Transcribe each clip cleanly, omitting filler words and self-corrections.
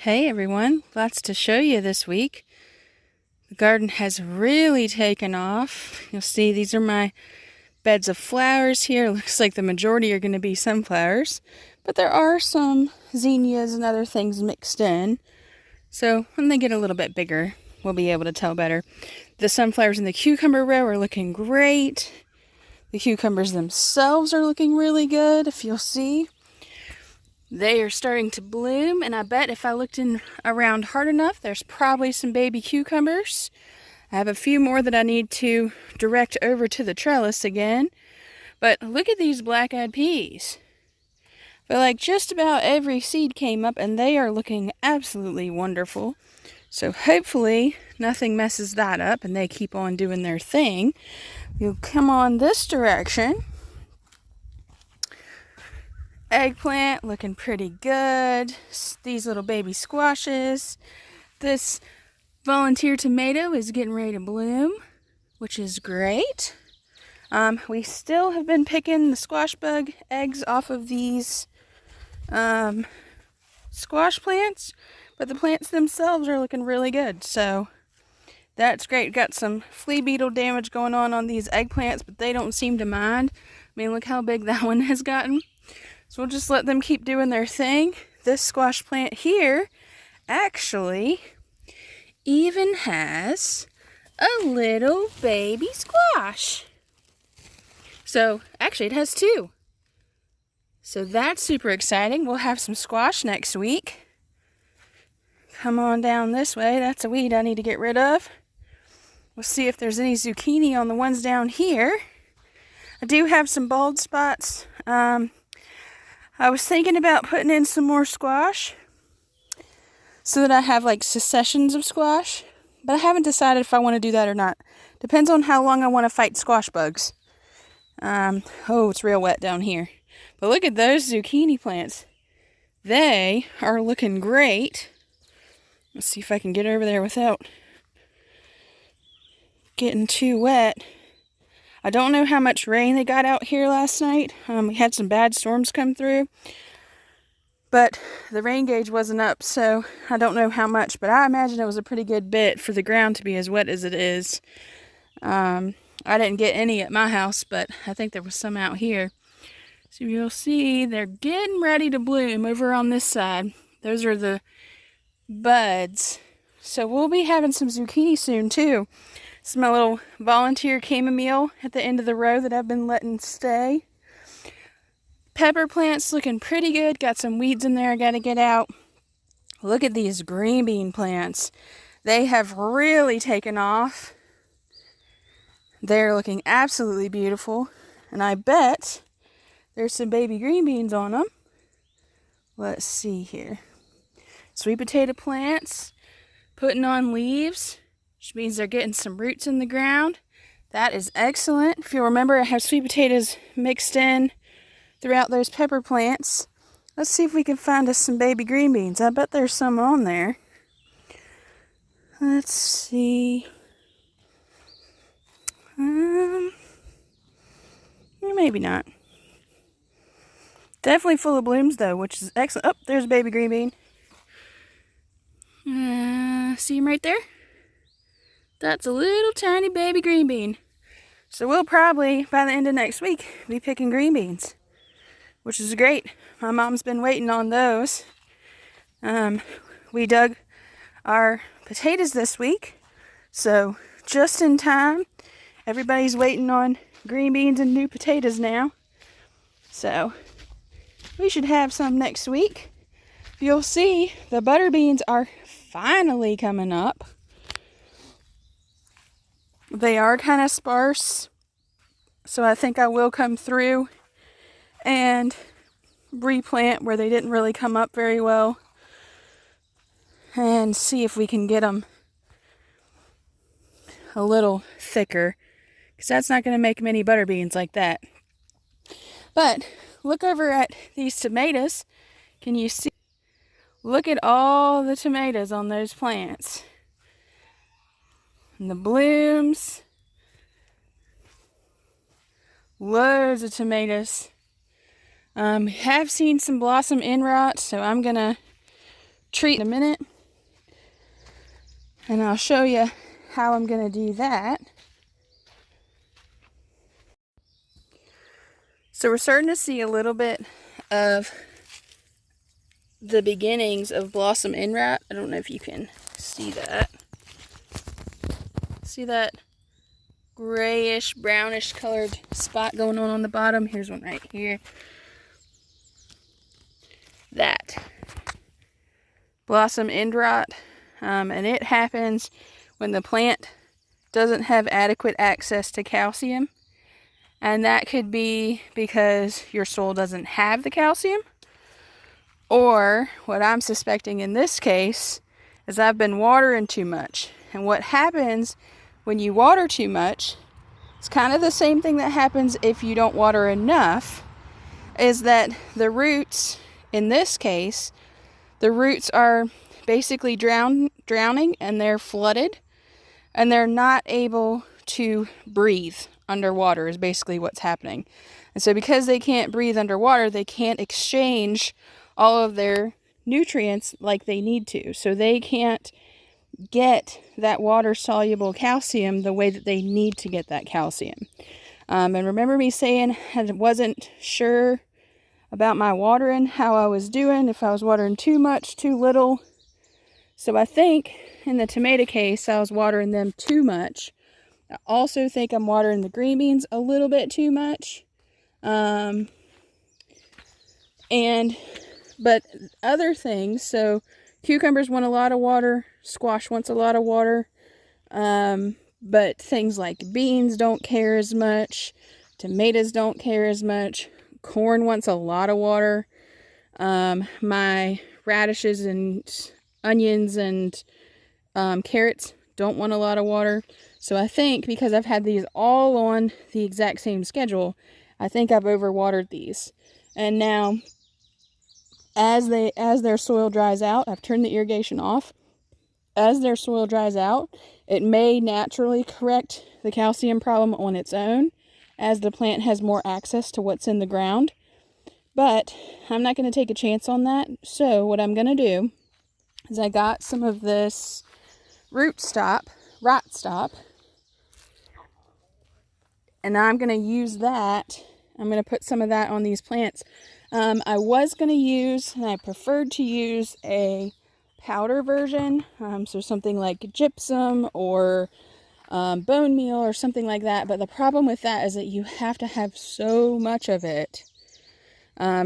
Hey everyone, lots to show you this week. The garden has really taken off. You'll see these are my beds of flowers here. Looks like the majority are going to be sunflowers, but there are some zinnias and other things mixed in. So when they get a little bit bigger, we'll be able to tell better. The sunflowers in the cucumber row are looking great. The cucumbers themselves are looking really good, if you'll see. They are starting to bloom, and I bet if I looked in around hard enough, there's probably some baby cucumbers. I have a few more that I need to direct over to the trellis again. But look at these black-eyed peas. I feel like just about every seed came up, and they are looking absolutely wonderful. So hopefully nothing messes that up, and they keep on doing their thing. You'll come on this direction. Eggplant looking pretty good. These little baby squashes. This volunteer tomato is getting ready to bloom, which is great. We still have been picking the squash bug eggs off of these squash plants, but the plants themselves are looking really good, so that's great. Got some flea beetle damage going on these eggplants, but they don't seem to mind. I mean, look how big that one has gotten. So we'll just let them keep doing their thing. This squash plant here actually even has a little baby squash. So actually it has two. So that's super exciting. We'll have some squash next week. Come on down this way. That's a weed I need to get rid of. We'll see if there's any zucchini on the ones down here. I do have some bald spots. I was thinking about putting in some more squash so that I have like successions of squash, but I haven't decided if I want to do that or not. Depends on how long I want to fight squash bugs. Oh, it's real wet down here. But look at those zucchini plants. They are looking great. Let's see if I can get over there without getting too wet. I don't know how much rain they got out here last night. We had some bad storms come through, but the rain gauge wasn't up, so I don't know how much, but I imagine it was a pretty good bit for the ground to be as wet as it is. I didn't get any at my house, but I think there was some out here. So you'll see they're getting ready to bloom over on this side. Those are the buds. So we'll be having some zucchini soon too. This is my little volunteer chamomile at the end of the row that I've been letting stay. Pepper plants looking pretty good. Got some weeds in there I gotta get out. Look at these green bean plants. They have really taken off. They're looking absolutely beautiful. And I bet there's some baby green beans on them. Let's see here. Sweet potato plants putting on leaves, which means they're getting some roots in the ground. That is excellent. If you'll remember, I have sweet potatoes mixed in throughout those pepper plants. Let's see if we can find us some baby green beans. I bet there's some on there. Let's see. Maybe not. Definitely full of blooms though, which is excellent. Oh, there's a baby green bean. See him right there? That's a little tiny baby green bean. So we'll probably, by the end of next week, be picking green beans, which is great. My mom's been waiting on those. We dug our potatoes this week, so just in time. Everybody's waiting on green beans and new potatoes now. So we should have some next week. You'll see the butter beans are finally coming up. They are kind of sparse, so I think I will come through and replant where they didn't really come up very well and see if we can get them a little thicker, because that's not going to make many butter beans like that. But look over at these tomatoes. Can you see? Look at all the tomatoes on those plants. And the blooms. Loads of tomatoes. Have seen some blossom end rot, so I'm gonna treat in a minute. And I'll show you how I'm going to do that. So we're starting to see a little bit of the beginnings of blossom end rot. I don't know if you can see that. See that grayish, brownish colored spot going on the bottom? Here's one right here. That. Blossom end rot. And it happens when the plant doesn't have adequate access to calcium. And that could be because your soil doesn't have the calcium. Or what I'm suspecting in this case is I've been watering too much. And what happens when you water too much, it's kind of the same thing that happens if you don't water enough, is that the roots, in this case, the roots are basically drowning and they're flooded and they're not able to breathe underwater is basically what's happening. And so because they can't breathe underwater, they can't exchange all of their nutrients like they need to. So they can't get that water-soluble calcium the way that they need to get that calcium. And remember me saying I wasn't sure about my watering, how I was doing, if I was watering too much, too little. So I think in the tomato case, I was watering them too much. I also think I'm watering the green beans a little bit too much. But other things, so cucumbers want a lot of water, squash wants a lot of water, but things like beans don't care as much, tomatoes don't care as much, corn wants a lot of water, my radishes and onions and carrots don't want a lot of water. So I think because I've had these all on the exact same schedule, I think I've overwatered these. And now as their soil dries out, I've turned the irrigation off. As their soil dries out, it may naturally correct the calcium problem on its own as the plant has more access to what's in the ground. But I'm not going to take a chance on that. So what I'm going to do is I got some of this rot stop, and I'm going to use that. I'm going to put some of that on these plants. I was going to use, and I preferred to use a powder version, so something like gypsum or bone meal or something like that. But the problem with that is that you have to have so much of it.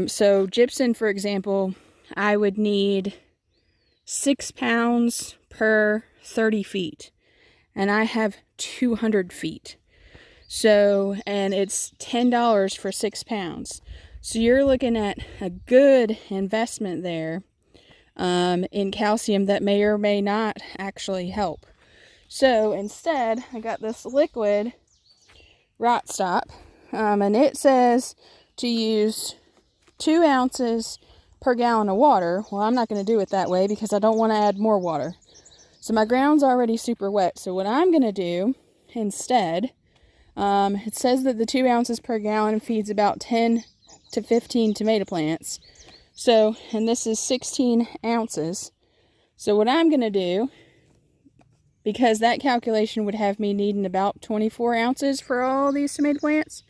So gypsum, for example, I would need 6 pounds per 30 feet, and I have 200 feet. So, and it's $10 for 6 pounds. So you're looking at a good investment there in calcium that may or may not actually help. So instead, I got this liquid rot stop, and it says to use 2 ounces per gallon of water. Well, I'm not going to do it that way because I don't want to add more water. So my ground's already super wet. So what I'm going to do instead, it says that the 2 ounces per gallon feeds about 10 to 15 tomato plants. So, and this is 16 ounces. So what I'm going to do, because that calculation would have me needing about 24 ounces for all these tomato plants,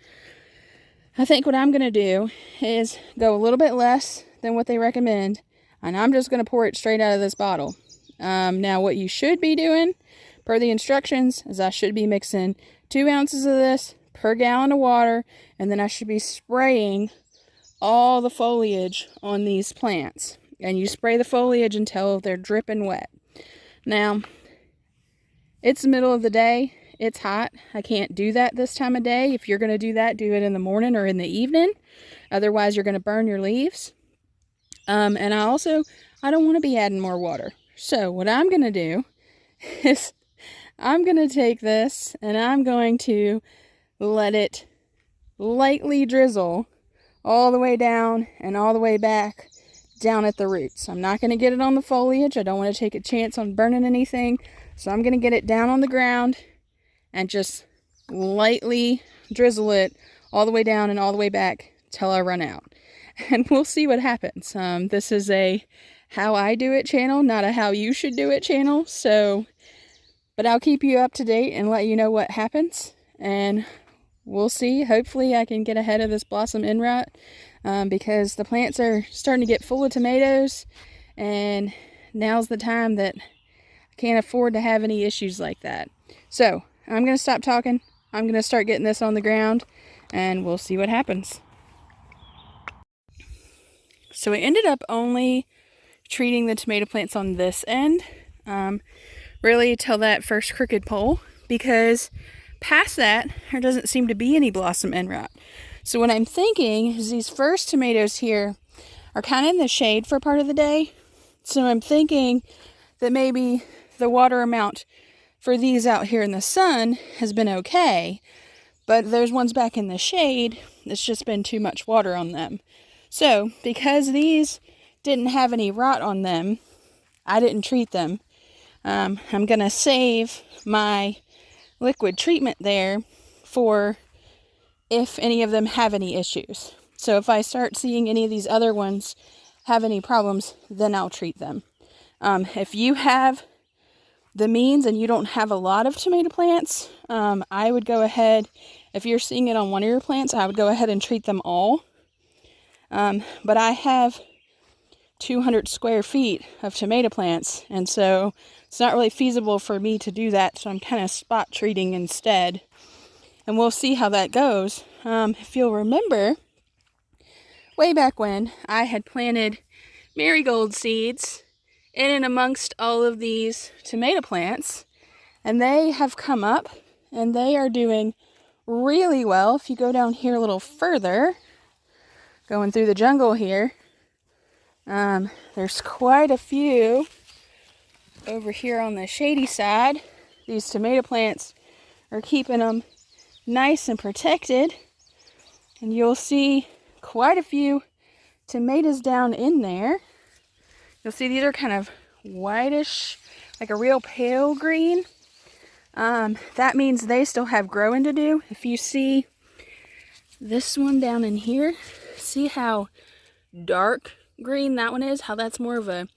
I think what I'm going to do is go a little bit less than what they recommend, and I'm just going to pour it straight out of this bottle. Now what you should be doing, per the instructions, is I should be mixing 2 ounces of this per gallon of water, and then I should be spraying all the foliage on these plants. And you spray the foliage until they're dripping wet. Now, it's the middle of the day. It's hot. I can't do that this time of day. If you're going to do that, do it in the morning or in the evening. Otherwise, you're going to burn your leaves. And I don't want to be adding more water. So what I'm going to do is I'm going to take this and I'm going to let it lightly drizzle all the way down and all the way back down at the roots. I'm not going to get it on the foliage. I don't want to take a chance on burning anything. So I'm going to get it down on the ground and just lightly drizzle it all the way down and all the way back till I run out. And we'll see what happens. This is a how I do it channel, not a how you should do it channel. So, but I'll keep you up to date and let you know what happens. And we'll see. Hopefully I can get ahead of this blossom end rot because the plants are starting to get full of tomatoes, and now's the time that I can't afford to have any issues like that. So I'm going to stop talking. I'm going to start getting this on the ground, and we'll see what happens. So we ended up only treating the tomato plants on this end, really till that first crooked pole, because past that there doesn't seem to be any blossom end rot. So what I'm thinking is these first tomatoes here are kind of in the shade for part of the day. So I'm thinking that maybe the water amount for these out here in the sun has been okay, but those ones back in the shade, it's just been too much water on them. So because these didn't have any rot on them, I didn't treat them. I'm going to save my liquid treatment there for if any of them have any issues. So if I start seeing any of these other ones have any problems, then I'll treat them. If you have the means and you don't have a lot of tomato plants, I would go ahead, if you're seeing it on one of your plants, I would go ahead and treat them all. But I have 200 square feet of tomato plants, and so it's not really feasible for me to do that, so I'm kind of spot treating instead, and we'll see how that goes. If you'll remember, way back when, I had planted marigold seeds in and amongst all of these tomato plants, and they have come up, and they are doing really well. If you go down here a little further, going through the jungle here, there's quite a few over here on the shady side. These tomato plants are keeping them nice and protected, and you'll see quite a few tomatoes down in there. You'll see these are kind of whitish, like a real pale green. That means they still have growing to do. If you see this one down in here, see how dark green that one is, how that's more of a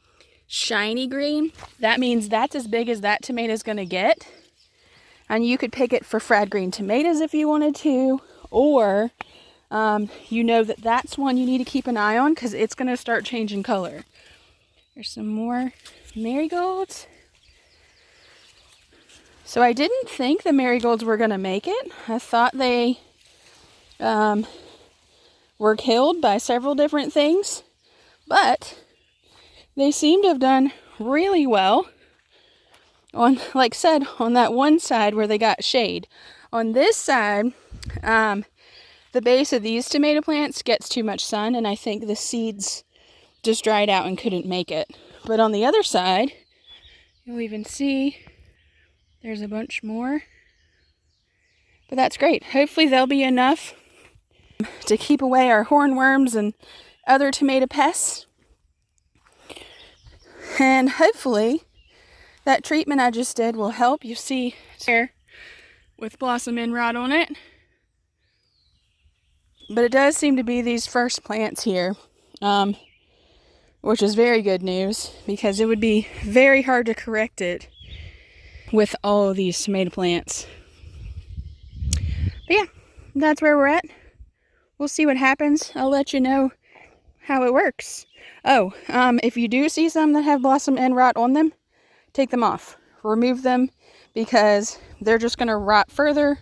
shiny green? That means that's as big as that tomato is going to get. And you could pick it for fried green tomatoes if you wanted to, or you know that that's one you need to keep an eye on because it's going to start changing color. There's some more marigolds. So I didn't think the marigolds were going to make it. I thought they were killed by several different things, but they seem to have done really well on, like I said, on that one side where they got shade. On this side, the base of these tomato plants gets too much sun, and I think the seeds just dried out and couldn't make it. But on the other side, you'll even see there's a bunch more. But that's great. Hopefully there'll be enough to keep away our hornworms and other tomato pests. And hopefully that treatment I just did will help. You see here with blossom end rot on it. But it does seem to be these first plants here, which is very good news because it would be very hard to correct it with all of these tomato plants. But yeah, that's where we're at. We'll see what happens. I'll let you know how it works. Oh, if you do see some that have blossom end rot on them, take them off. Remove them because they're just going to rot further,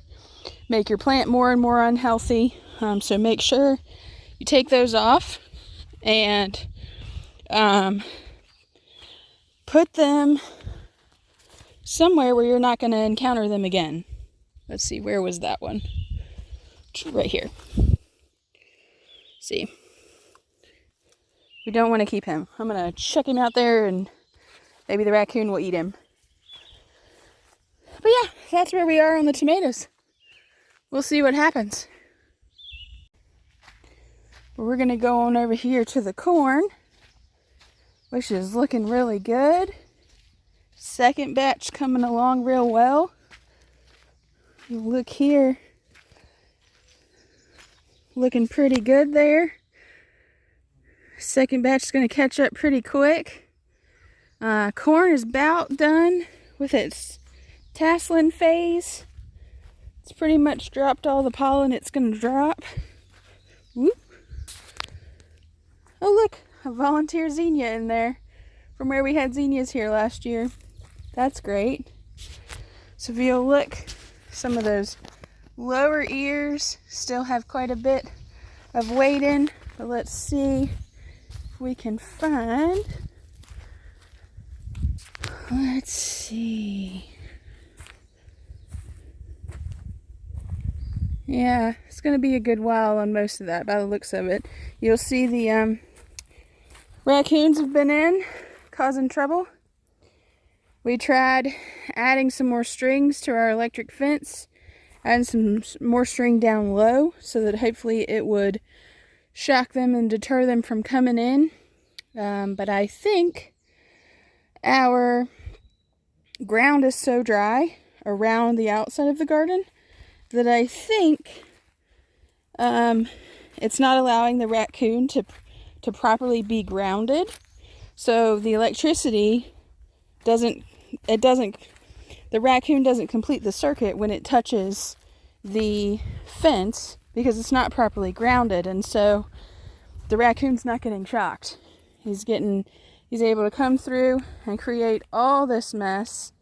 make your plant more and more unhealthy. So make sure you take those off and put them somewhere where you're not going to encounter them again. Let's see, where was that one? Right here. See, we don't want to keep him. I'm going to chuck him out there and maybe the raccoon will eat him. But yeah, that's where we are on the tomatoes. We'll see what happens. But we're going to go on over here to the corn, which is looking really good. Second batch coming along real well. You look here. Looking pretty good there. Second batch is going to catch up pretty quick. Corn is about done with its tasseling phase. It's pretty much dropped all the pollen it's going to drop. Whoop. Oh look, a volunteer zinnia in there from where we had zinnias here last year. That's great. So if you'll look, some of those lower ears still have quite a bit of weight in, but let's see if we can find, let's see. Yeah, it's going to be a good while on most of that by the looks of it. You'll see the raccoons have been in, causing trouble. We tried adding some more strings to our electric fence, adding some more string down low so that hopefully it would shock them and deter them from coming in. But I think our ground is so dry around the outside of the garden that I think it's not allowing the raccoon to properly be grounded. So the electricity the raccoon doesn't complete the circuit when it touches the fence because it's not properly grounded, and so the raccoon's not getting shocked. He's able to come through and create all this mess.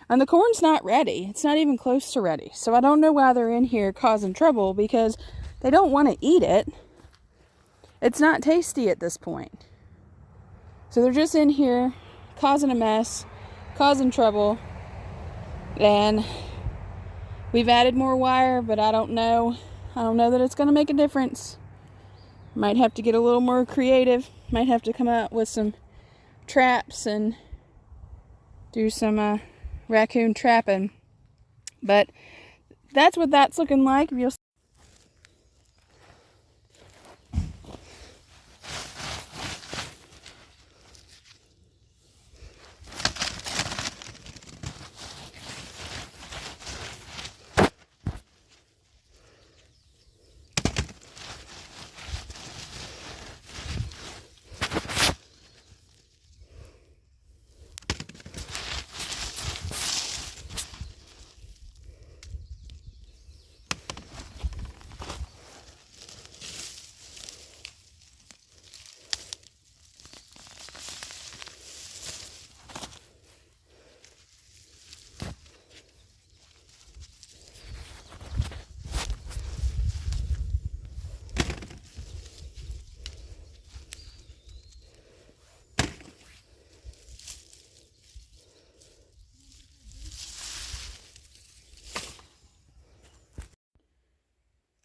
And the corn's not ready. It's not even close to ready. So I don't know why they're in here causing trouble, because they don't want to eat it. It's not tasty at this point. So they're just in here causing a mess, causing trouble. And we've added more wire, but I don't know that it's going to make a difference. Might have to get a little more creative. Might have to come out with some traps and do some raccoon trapping. But that's what that's looking like. You'll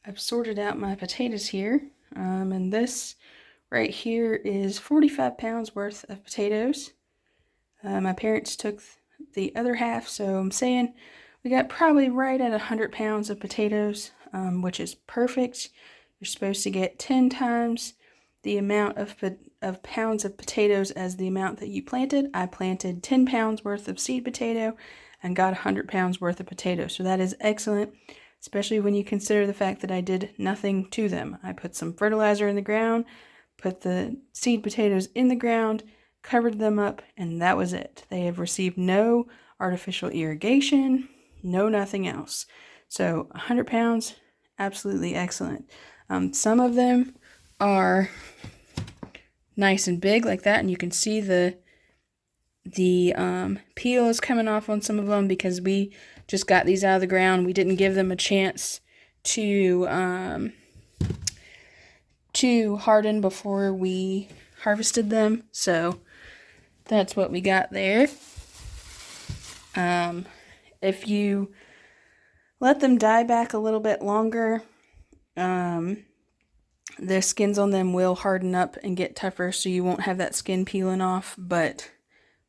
I've sorted out my potatoes here, and this right here is 45 pounds worth of potatoes. My parents took the other half, so I'm saying we got probably right at 100 pounds of potatoes, which is perfect. You're supposed to get 10 times the amount of pounds of potatoes as the amount that you planted. I planted 10 pounds worth of seed potato and got 100 pounds worth of potatoes, so that is excellent. Especially when you consider the fact that I did nothing to them. I put some fertilizer in the ground, put the seed potatoes in the ground, covered them up, and that was it. They have received no artificial irrigation, no nothing else. So 100 pounds, absolutely excellent. Some of them are nice and big like that, and you can see the peel is coming off on some of them because we just got these out of the ground. We didn't give them a chance to harden before we harvested them. So that's what we got there. If you let them die back a little bit longer, the skins on them will harden up and get tougher, so you won't have that skin peeling off, but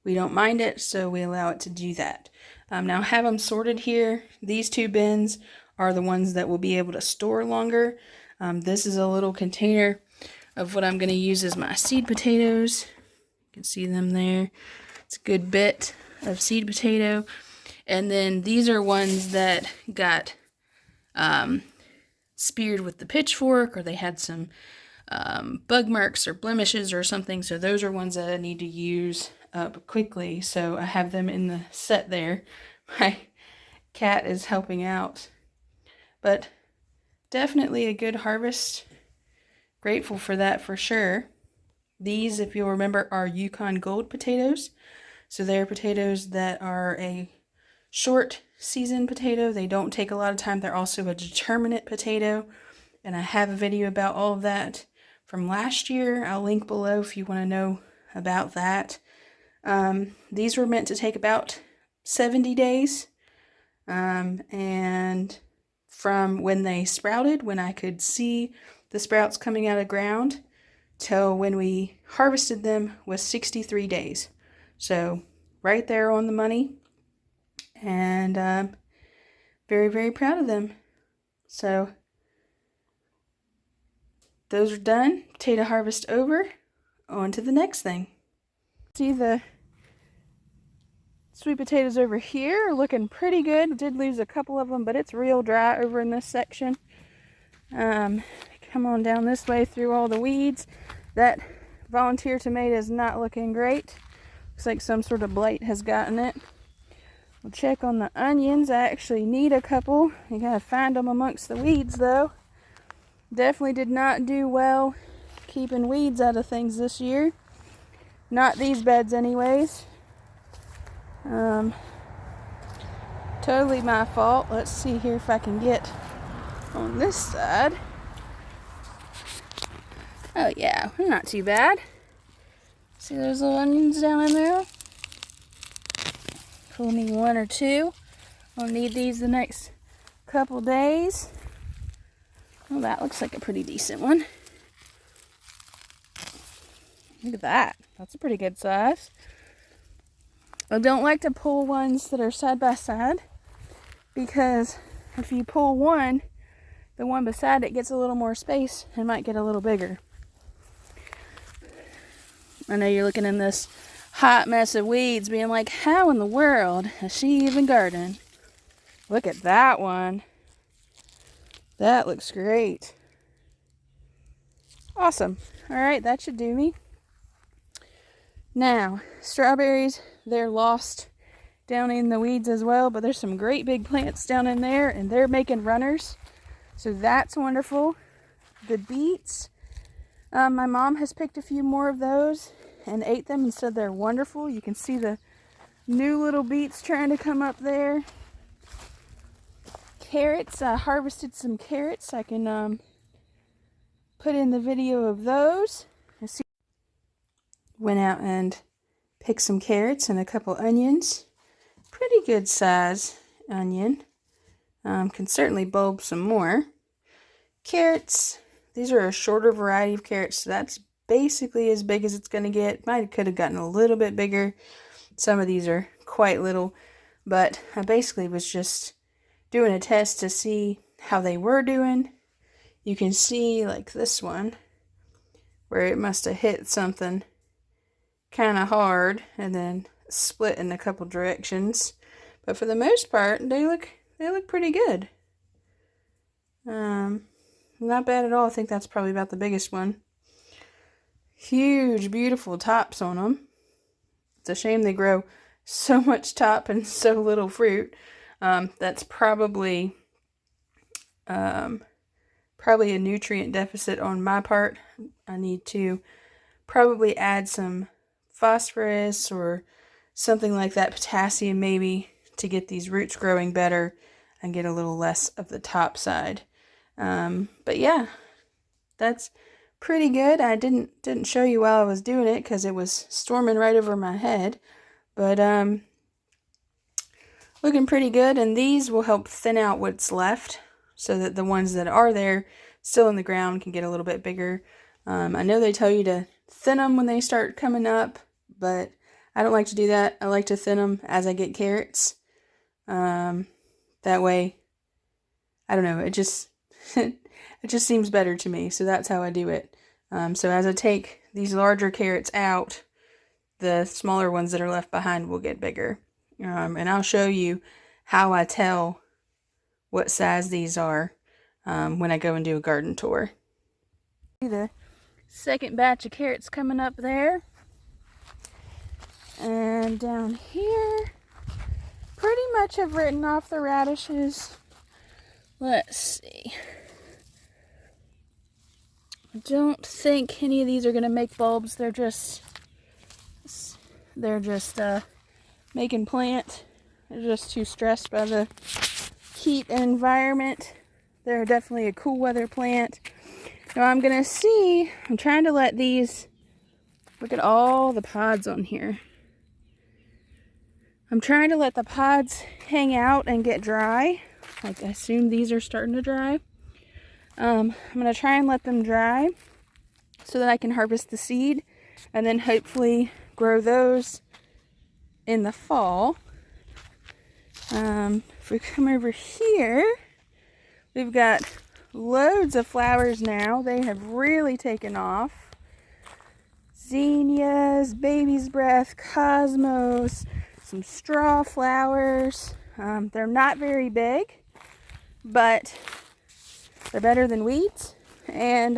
we don't mind it, so we allow it to do that. Now I have them sorted here. These two bins are the ones that will be able to store longer. This is a little container of what I'm going to use as my seed potatoes. You can see them there. It's a good bit of seed potato. And then these are ones that got speared with the pitchfork, or they had some bug marks or blemishes or something. So those are ones that I need to use up quickly. So I have them in the set there. My cat is helping out. But definitely a good harvest. Grateful for that for sure. These, if you'll remember, are Yukon Gold potatoes. So they're potatoes that are a short season potato. They don't take a lot of time. They're also a determinate potato. And I have a video about all of that from last year. I'll link below if you want to know about that. These were meant to take about 70 days. And from when they sprouted, when I could see the sprouts coming out of the ground, till when we harvested them was 63 days. So right there on the money. And very, very proud of them. So those are done. Potato harvest over. On to the next thing. See, the sweet potatoes over here are looking pretty good. Did lose a couple of them, but it's real dry over in this section. Come on down this way through all the weeds. That volunteer tomato is not looking great. Looks like some sort of blight has gotten it. We'll check on the onions. I actually need a couple. You gotta find them amongst the weeds though. Definitely did not do well keeping weeds out of things this year. Not these beds anyways. Totally my fault. Let's see here if I can get on this side. Oh yeah, not too bad. See those little onions down in there? Pull me one or two. I'll need these the next couple days. Well, that looks like a pretty decent one. Look at that. That's a pretty good size. I don't like to pull ones that are side by side, because if you pull one, the one beside it gets a little more space and might get a little bigger. I know you're looking in this hot mess of weeds being like, how in the world has she even gardened? Look at that one. That looks great. Awesome. All right, that should do me. Now, strawberries, they're lost down in the weeds as well, but there's some great big plants down in there, and they're making runners. So that's wonderful. The beets, my mom has picked a few more of those and ate them and said they're wonderful. You can see the new little beets trying to come up there. Carrots, I harvested some carrots. I can put in the video of those. Went out and picked some carrots and a couple onions. Pretty good size onion. Can certainly bulb some more. Carrots, these are a shorter variety of carrots, so that's basically as big as it's going to get. Could have gotten a little bit bigger. Some of these are quite little, but I basically was just doing a test to see how they were doing. You can see like this one where it must have hit something kind of hard and then split in a couple directions, but for the most part they look pretty good. Not bad at all. I think that's probably about the biggest one. Huge, beautiful tops on them. It's a shame they grow so much top and so little fruit. That's probably a nutrient deficit on my part. I need to probably add some phosphorus or something like that, potassium maybe, to get these roots growing better and get a little less of the top side. But yeah, that's pretty good. I didn't show you while I was doing it because it was storming right over my head, but looking pretty good. And these will help thin out what's left so that the ones that are there still in the ground can get a little bit bigger. I know they tell you to thin them when they start coming up, but I don't like to do that. I like to thin them as I get carrots. That way, I don't know, it just it just seems better to me, so that's how I do it. So as I take these larger carrots out, the smaller ones that are left behind will get bigger. And I'll show you how I tell what size these are when I go and do a garden tour. The Second batch of carrots coming up there. And down here, pretty much have written off the radishes. Let's see. I don't think any of these are going to make bulbs. They're just making plant. They're just too stressed by the heat and environment. They're definitely a cool weather plant. Now I'm going to see, I'm trying to let these, look at all the pods on here. I'm trying to let the pods hang out and get dry. Like, I assume these are starting to dry. I'm going to try and let them dry so that I can harvest the seed and then hopefully grow those in the fall. If we come over here, we've got loads of flowers now. They have really taken off. Zinnias, baby's breath, cosmos, some straw flowers. They're not very big, but they're better than weeds, and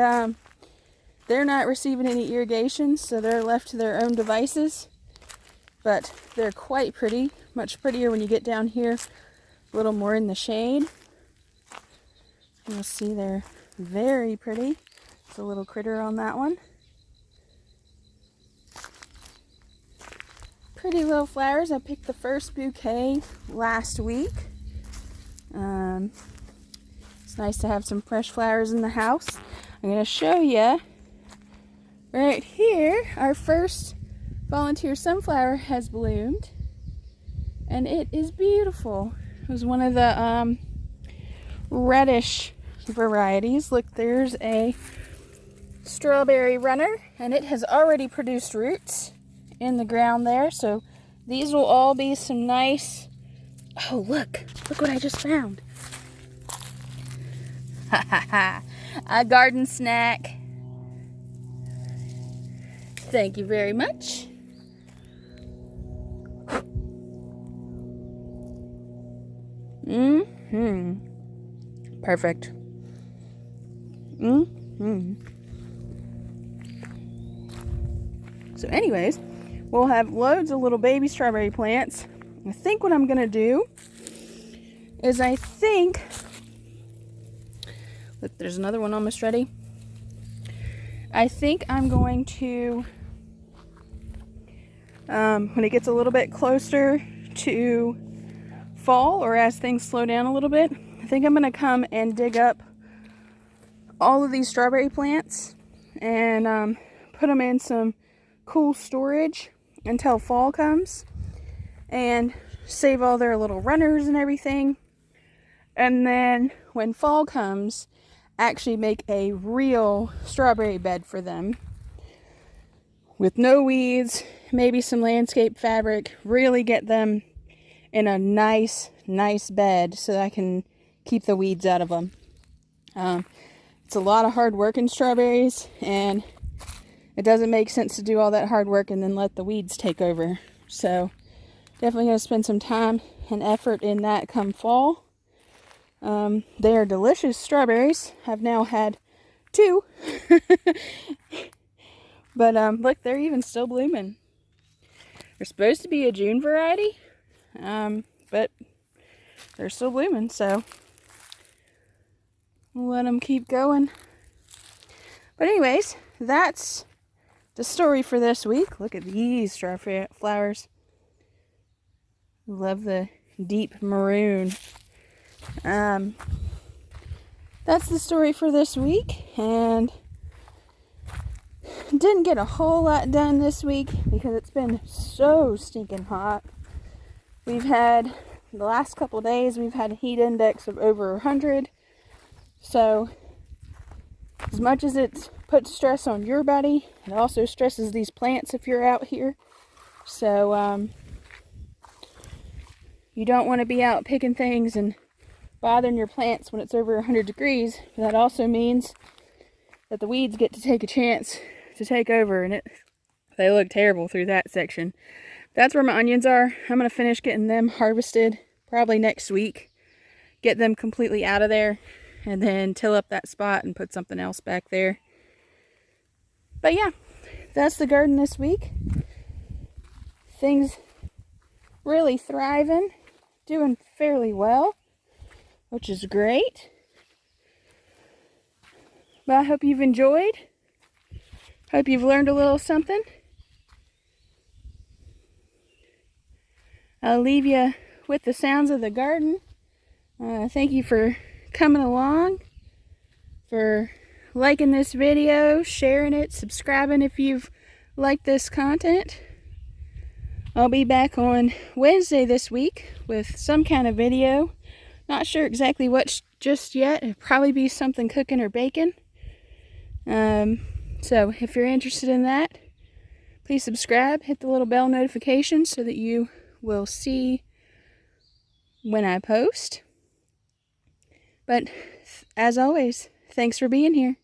they're not receiving any irrigation, so they're left to their own devices. But they're quite pretty, much prettier when you get down here a little more in the shade. You'll see they're very pretty. There's a little critter on that one. Pretty little flowers. I picked the first bouquet last week. It's nice to have some fresh flowers in the house. I'm going to show you right here. Our first volunteer sunflower has bloomed, and it is beautiful. It was one of the reddish varieties. Look, there's a strawberry runner, and it has already produced roots in the ground there, so these will all be some nice, oh look what I just found. A garden snack. Thank you very much. Perfect. So anyways, we'll have loads of little baby strawberry plants. I think what I'm going to do is look, there's another one almost ready. I think I'm going to, when it gets a little bit closer to fall, or as things slow down a little bit, I think I'm going to come and dig up all of these strawberry plants and put them in some cool storage until fall comes, and save all their little runners and everything. And then when fall comes, actually make a real strawberry bed for them with no weeds, maybe some landscape fabric. Really get them in a nice bed so that I can keep the weeds out of them. It's a lot of hard work in strawberries, and it doesn't make sense to do all that hard work and then let the weeds take over. So definitely going to spend some time and effort in that come fall. They are delicious strawberries. I've now had 2. But look, they're even still blooming. They're supposed to be a June variety, but they're still blooming, so we'll let them keep going. But anyways, that's the story for this week. Look at these strawberry flowers. Love the deep maroon. That's the story for this week, and didn't get a whole lot done this week because it's been so stinking hot. We've had, the last couple days, we've had a heat index of over 100. So as much as it puts stress on your body, it also stresses these plants if you're out here. So you don't want to be out picking things and bothering your plants when it's over 100 degrees. That also means that the weeds get to take a chance to take over, and they look terrible through that section. That's where my onions are. I'm going to finish getting them harvested probably next week. Get them completely out of there, and then till up that spot and put something else back there. But yeah, that's the garden this week. Things really thriving, doing fairly well, which is great. But I hope you've enjoyed. Hope you've learned a little something. I'll leave you with the sounds of the garden. Thank you for coming along, for liking this video, sharing it, subscribing if you've liked this content. I'll be back on Wednesday this week with some kind of video. Not sure exactly what just yet. It'll probably be something cooking or baking. So if you're interested in that, please subscribe, hit the little bell notification so that you will see when I post. But as always, thanks for being here.